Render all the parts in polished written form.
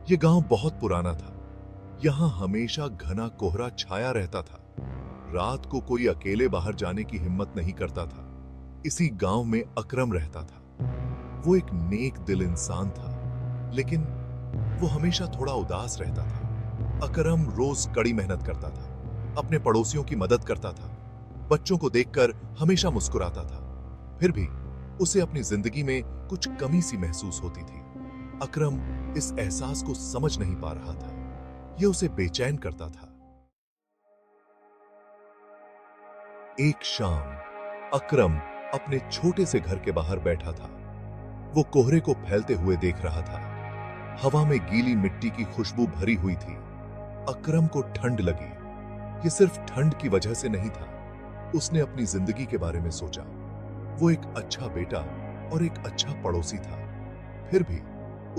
ये गांव बहुत पुराना था। यहाँ हमेशा घना कोहरा छाया रहता था। रात को कोई अकेले बाहर जाने की हिम्मत नहीं करता था। इसी गांव में अकरम रहता था। वो एक नेक दिल इंसान था, लेकिन वो हमेशा थोड़ा उदास रहता था। अकरम रोज कड़ी मेहनत करता था, अपने पड़ोसियों की मदद करता था, बच्चों को देखकर हमेशा मुस्कुराता था। फिर भी उसे अपनी जिंदगी में कुछ कमी सी महसूस होती थी। अकरम इस एहसास को समझ नहीं पा रहा था। यह उसे बेचैन करता था। एक शाम अकरम अपने छोटे से घर के बाहर बैठा था। वो कोहरे को फैलते हुए देख रहा था। हवा में गीली मिट्टी की खुशबू भरी हुई थी। अकरम को ठंड लगी। ये सिर्फ ठंड की वजह से नहीं था। उसने अपनी जिंदगी के बारे में सोचा। वो एक अच्छा बेटा और एक अच्छा पड़ोसी था। फिर भी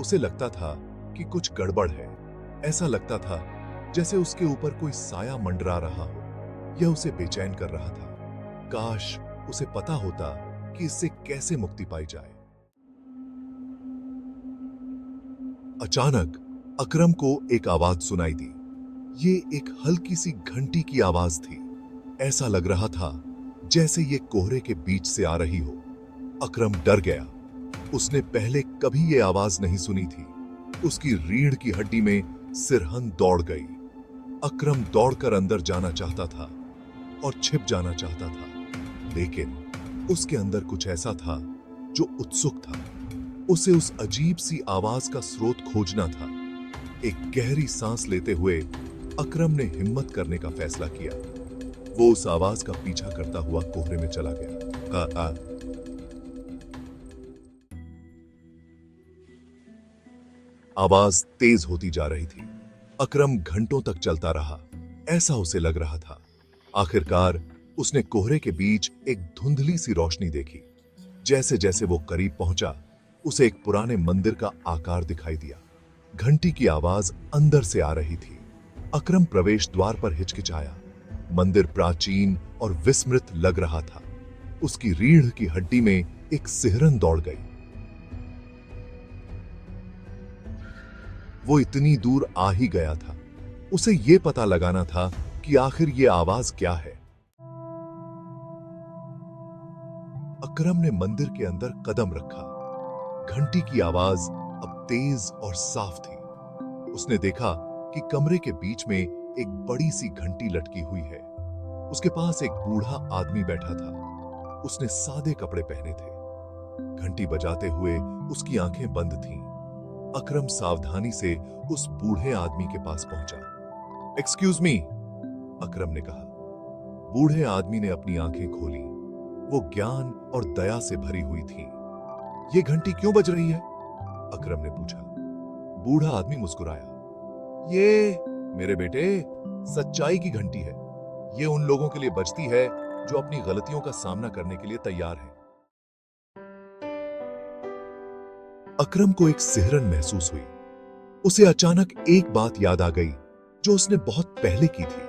उसे लगता था कि कुछ गड़बड़ है। ऐसा लगता था जैसे उसके ऊपर कोई साया मंडरा रहा हो। यह उसे बेचैन कर रहा था। काश उसे पता होता कि इससे कैसे मुक्ति पाई जाए। अचानक अकरम को एक आवाज सुनाई दी। ये एक हल्की सी घंटी की आवाज थी। ऐसा लग रहा था जैसे ये कोहरे के बीच से आ रही हो। अकरम डर गया। उसने पहले कभी ये आवाज नहीं सुनी थी। उसकी रीढ़ की हड्डी में सिरहन दौड़ गई। अकरम दौड़कर अंदर जाना चाहता था और छिप जाना चाहता था, लेकिन उसके अंदर कुछ ऐसा था जो उत्सुक था। उसे उस अजीब सी आवाज का स्रोत खोजना था। एक गहरी सांस लेते हुए अकरम ने हिम्मत करने का फैसला किया। वो उस आवाज का पीछा करता हुआ कोहरे में चला गया। आवाज तेज होती जा रही थी। अकरम घंटों तक चलता रहा, ऐसा उसे लग रहा था। आखिरकार उसने कोहरे के बीच एक धुंधली सी रोशनी देखी। जैसे जैसे वो करीब पहुंचा, उसे एक पुराने मंदिर का आकार दिखाई दिया। घंटी की आवाज अंदर से आ रही थी। अकरम प्रवेश द्वार पर हिचकिचाया। मंदिर प्राचीन और विस्मृत लग रहा था। उसकी रीढ़ की हड्डी में एक सिहरन दौड़ गई। वो इतनी दूर आ ही गया था। उसे ये पता लगाना था कि आखिर ये आवाज क्या है। अकरम ने मंदिर के अंदर कदम रखा। घंटी की आवाज अब तेज और साफ थी। उसने देखा कि कमरे के बीच में एक बड़ी सी घंटी लटकी हुई है। उसके पास एक बूढ़ा आदमी बैठा था। उसने सादे कपड़े पहने थे। घंटी बजाते हुए उसकी आंखें बंद थीं। अकरम सावधानी से उस बूढ़े आदमी के पास पहुंचा। एक्सक्यूज मी, अकरम ने कहा। बूढ़े आदमी ने अपनी आंखें खोली। वो ज्ञान और दया से भरी हुई थी। ये घंटी क्यों बज रही है? अकरम ने पूछा। बूढ़ा आदमी मुस्कुराया। ये मेरे बेटे, सच्चाई की घंटी है। ये उन लोगों के लिए बजती है जो अपनी गलतियों का सामना करने के लिए तैयार हैं। अकरम को एक सिहरन महसूस हुई। उसे अचानक एक बात याद आ गई जो उसने बहुत पहले की थी।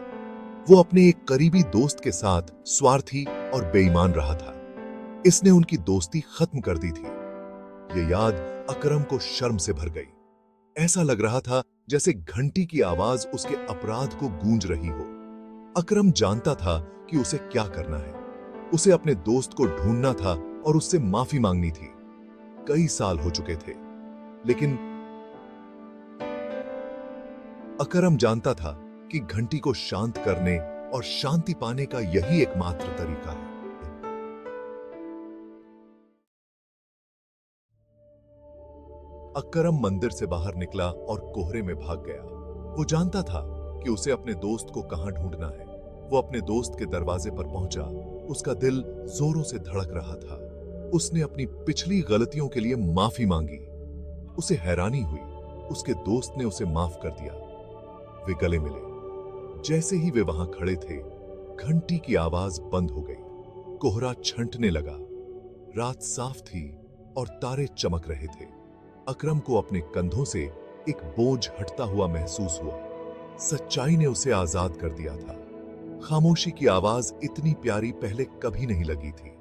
वो अपने एक करीबी दोस्त के साथ स्वार्थी और बेईमान रहा था। इसने उनकी दोस्ती खत्म कर दी थी। ये याद अकरम को शर्म से भर गई। ऐसा लग रहा था जैसे घंटी की आवाज उसके अपराध को गूंज रही हो। अकरम जानता था कि उसे क्या करना है। उसे अपने दोस्त को ढूंढना था और उससे माफी मांगनी थी। कई साल हो चुके थे, लेकिन अकरम जानता था कि घंटी को शांत करने और शांति पाने का यही एकमात्र तरीका है। अकरम मंदिर से बाहर निकला और कोहरे में भाग गया। वो जानता था कि उसे अपने दोस्त को कहां ढूंढना है। वो अपने दोस्त के दरवाजे पर पहुंचा। उसका दिल जोरों से धड़क रहा था। उसने अपनी पिछली गलतियों के लिए माफी मांगी। उसे हैरानी हुई, उसके दोस्त ने उसे माफ कर दिया। वे गले मिले। जैसे ही वे वहां खड़े थे, घंटी की आवाज बंद हो गई। कोहरा छंटने लगा। रात साफ थी और तारे चमक रहे थे। अकरम को अपने कंधों से एक बोझ हटता हुआ महसूस हुआ। सच्चाई ने उसे आजाद कर दिया था। खामोशी की आवाज इतनी प्यारी पहले कभी नहीं लगी थी।